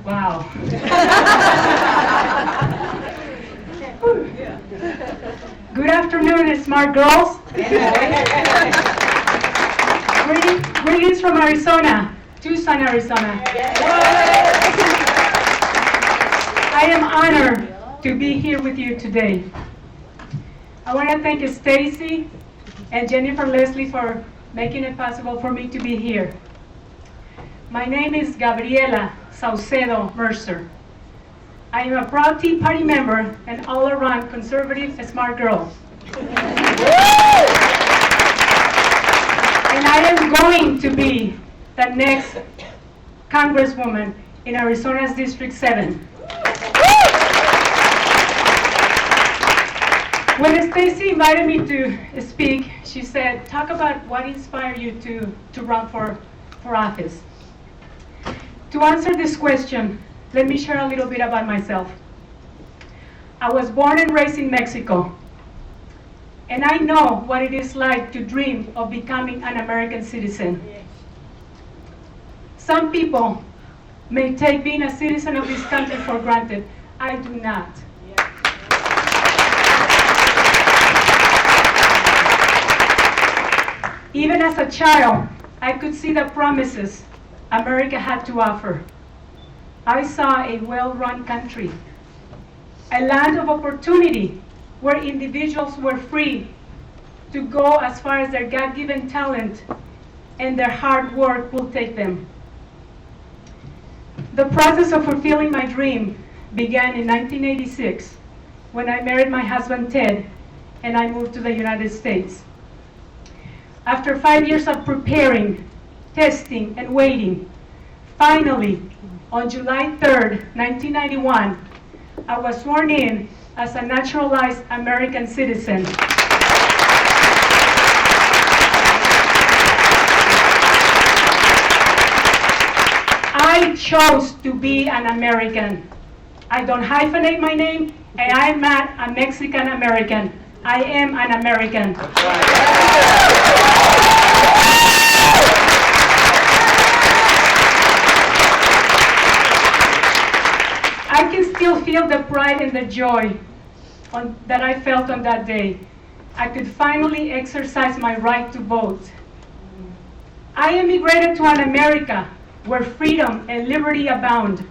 Wow. Good afternoon, smart girls. Greetings from Arizona, Tucson, Arizona. I am honored to be here with you today. I want to thank Stacy and Jennifer Leslie for making it possible for me to be here. My name is Gabriela Saucedo Mercer. I am a proud Tea Party member and all-around conservative smart girl. And I am going to be the next Congresswoman in Arizona's District 7. When Stacy invited me to speak, she said, talk about what inspired you to run for office. To answer this question, let me share a little bit about myself. I was born and raised in Mexico, and I know what it is like to dream of becoming an American citizen. Some people may take being a citizen of this country for granted. I do not. Even as a child, I could see the promises America had to offer. I saw a well-run country, a land of opportunity where individuals were free to go as far as their God-given talent and their hard work will take them. The process of fulfilling my dream began in 1986 when I married my husband Ted and I moved to the United States. After 5 years of preparing, testing, and waiting, finally, on July 3rd, 1991, I was sworn in as a naturalized American citizen. I chose to be an American. I don't hyphenate my name, and I'm not a Mexican American. I am an American. I can still feel the pride and the joy that I felt on that day. I could finally exercise my right to vote. I immigrated to an America where freedom and liberty abound,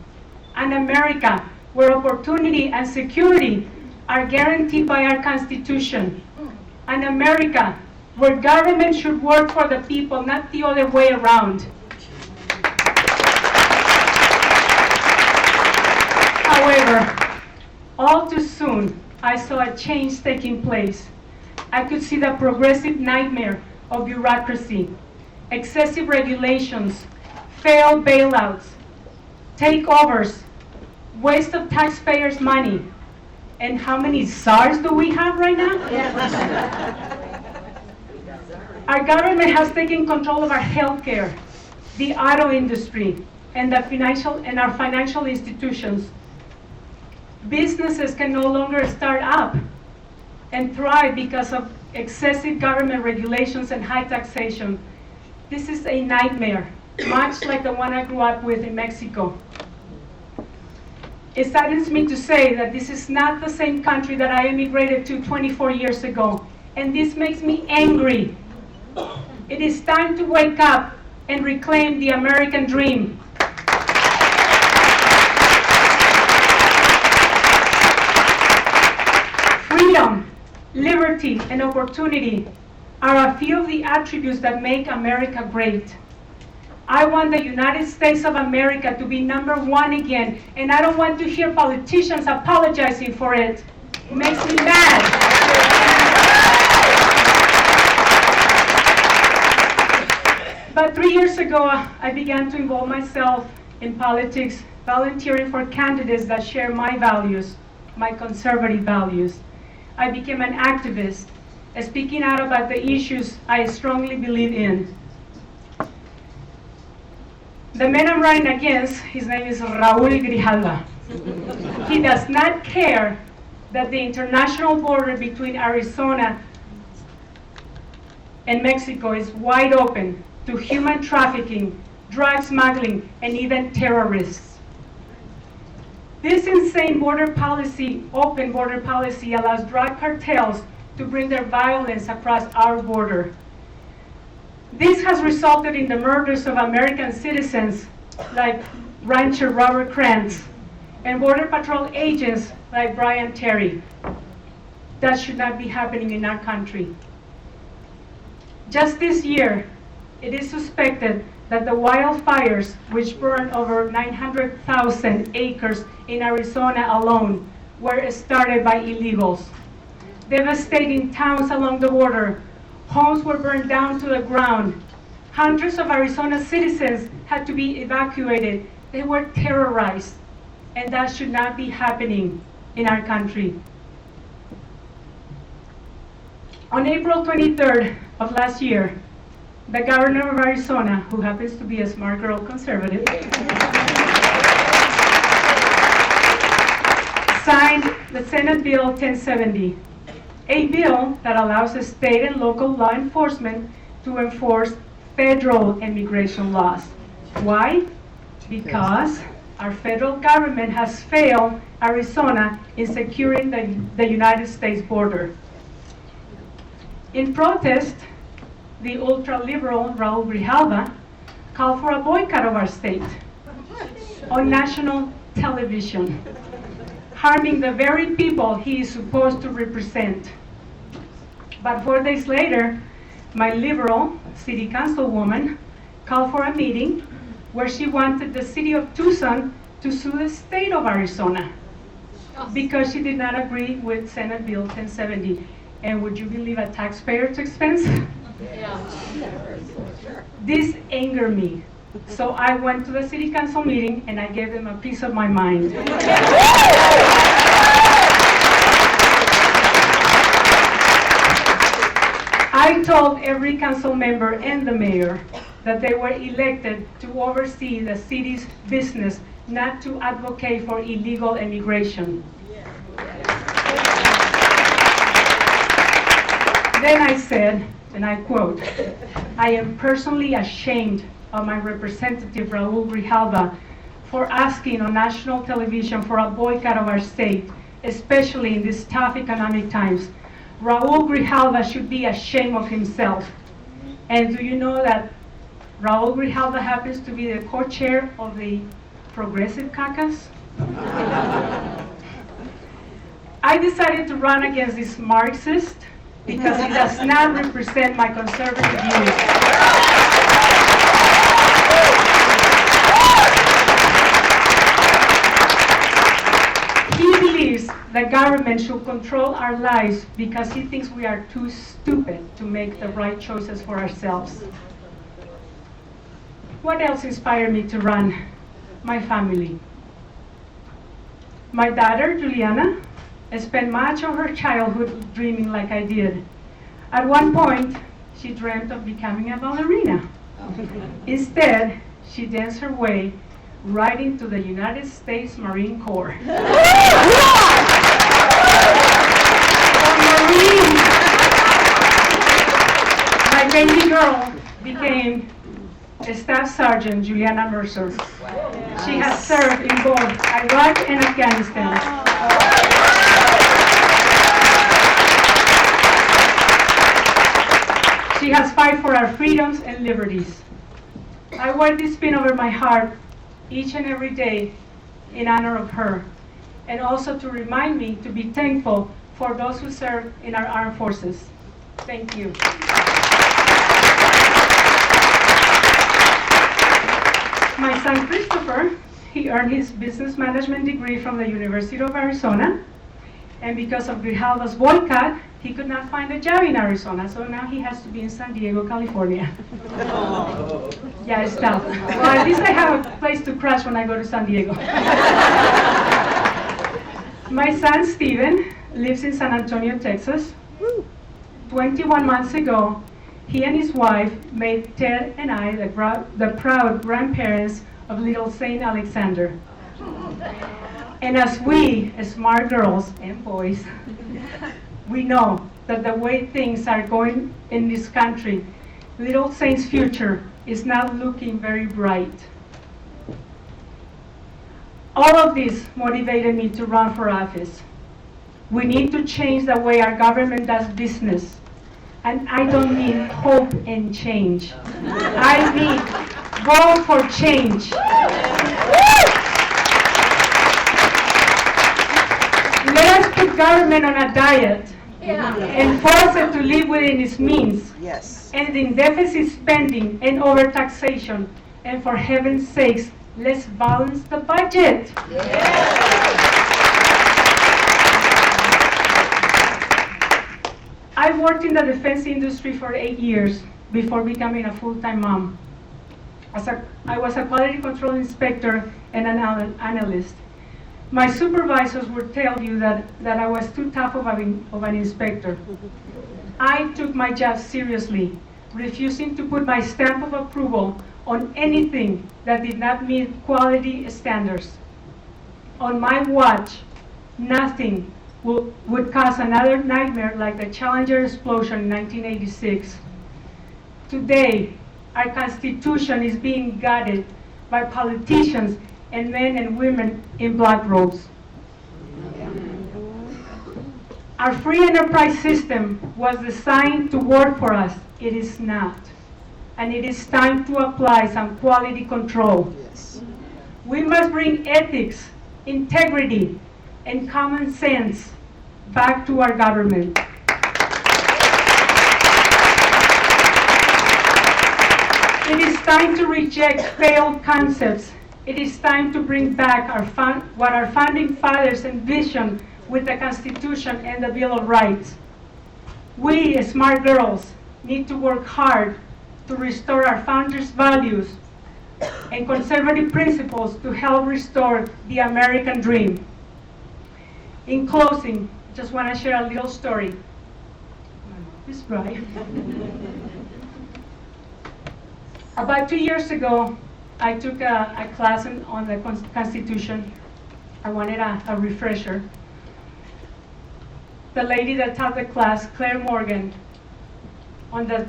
an America where opportunity and security are guaranteed by our Constitution, an America where government should work for the people, not the other way around. However, all too soon, I saw a change taking place. I could see the progressive nightmare of bureaucracy, excessive regulations, failed bailouts, takeovers, waste of taxpayers' money. And how many czars do we have right now? Our government has taken control of our healthcare, the auto industry, and our financial institutions. Businesses can no longer start up and thrive because of excessive government regulations and high taxation. This is a nightmare, much like the one I grew up with in Mexico. It saddens me to say that this is not the same country that I immigrated to 24 years ago, and this makes me angry. It is time to wake up and reclaim the American dream. Freedom, liberty, and opportunity are a few of the attributes that make America great. I want the United States of America to be #1 again, and I don't want to hear politicians apologizing for it. It makes me mad. But 3 years ago, I began to involve myself in politics, volunteering for candidates that share my values, my conservative values. I became an activist, speaking out about the issues I strongly believe in. The man I'm running against, his name is Raul Grijalva. He does not care that the international border between Arizona and Mexico is wide open to human trafficking, drug smuggling, and even terrorists. This insane border policy, open border policy, allows drug cartels to bring their violence across our border. This has resulted in the murders of American citizens like rancher Robert Krantz and Border Patrol agents like Brian Terry. That should not be happening in our country. Just this year, it is suspected that the wildfires, which burned over 900,000 acres in Arizona alone, were started by illegals, devastating towns along the border. Homes were burned down to the ground. Hundreds of Arizona citizens had to be evacuated. They were terrorized, and that should not be happening in our country. On April 23rd of last year, the governor of Arizona, who happens to be a smart girl conservative, signed the Senate Bill 1070, a bill that allows the state and local law enforcement to enforce federal immigration laws. Why? Because our federal government has failed Arizona in securing the United States border. In protest, the ultra-liberal Raul Grijalva called for a boycott of our state on national television, harming the very people he is supposed to represent. But 4 days later, my liberal city councilwoman called for a meeting where she wanted the city of Tucson to sue the state of Arizona because she did not agree with Senate Bill 1070. And would you believe at taxpayers' expense? Yeah. This angered me. So I went to the city council meeting and I gave them a piece of my mind. I told every council member and the mayor that they were elected to oversee the city's business, not to advocate for illegal immigration. Then I said, and I quote, "I am personally ashamed of my representative Raul Grijalva for asking on national television for a boycott of our state, especially in these tough economic times. Raul Grijalva should be ashamed of himself." And do you know that Raul Grijalva happens to be the co-chair of the Progressive Caucus? I decided to run against this Marxist because he does not represent my conservative views. He believes the government should control our lives because he thinks we are too stupid to make the right choices for ourselves. What else inspired me to run? My family. My daughter, Juliana, spent much of her childhood dreaming like I did. At one point, she dreamt of becoming a ballerina. Instead, she danced her way right into the United States Marine Corps. My baby girl became a Staff Sergeant Juliana Mercer. She has served in both Iraq and Afghanistan. She has fought for our freedoms and liberties. I wear this pin over my heart each and every day in honor of her, and also to remind me to be thankful for those who serve in our armed forces. Thank you. My son Christopher, he earned his business management degree from the University of Arizona, and because of Grijalva's boycott, he could not find a job in Arizona, so now he has to be in San Diego, California. Yeah, it's tough. Well, at least I have a place to crash when I go to San Diego. My son Steven lives in San Antonio, Texas. 21 months ago, he and his wife made Ted and I the proud grandparents of little Saint Alexander. And as we, smart girls and boys, we know that the way things are going in this country, Little Saint's future is not looking very bright. All of this motivated me to run for office. We need to change the way our government does business. And I don't mean hope and change. I mean vote for change. Let us put government on a diet and force it to live within its means. Yes. Ending deficit spending and overtaxation. And for heaven's sakes, let's balance the budget. I worked in the defense industry for 8 years before becoming a full-time mom. I was a quality control inspector and an analyst. My supervisors would tell you that I was too tough of an inspector. I took my job seriously, refusing to put my stamp of approval on anything that did not meet quality standards. On my watch, nothing would cause another nightmare like the Challenger explosion in 1986. Today, our Constitution is being gutted by politicians and men and women in black robes. Our free enterprise system was designed to work for us. It is not. And it is time to apply some quality control. Yes. We must bring ethics, integrity, and common sense back to our government. It is time to reject failed concepts. It is time to bring back what our founding fathers envisioned with the Constitution and the Bill of Rights. We, as smart girls, need to work hard to restore our founders' values and conservative principles to help restore the American dream. In closing, just want to share a little story. This right. About 2 years ago, I took a class on the Constitution. I wanted a refresher. The lady that taught the class, Claire Morgan, on the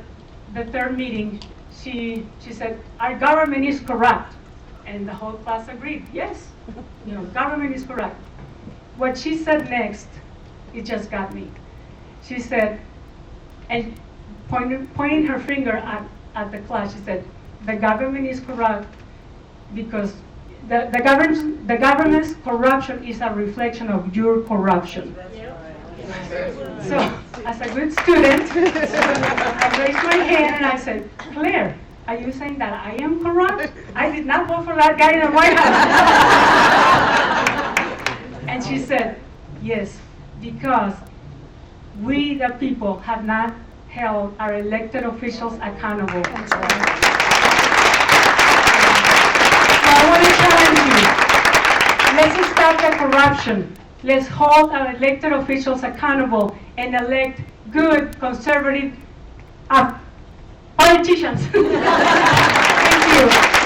third meeting, she said, "Our government is corrupt." And the whole class agreed, yes, government is corrupt. What she said next, it just got me. She said, and pointing her finger at the class, she said, "The government is corrupt because the government's corruption is a reflection of your corruption." So, as a good student, I raised my hand and I said, "Claire, are you saying that I am corrupt? I did not vote for that guy in the White House." And she said, "Yes, because we, the people, have not held our elected officials accountable." So I want to challenge you. Let's stop the corruption. Let's hold our elected officials accountable and elect good, conservative politicians. Thank you.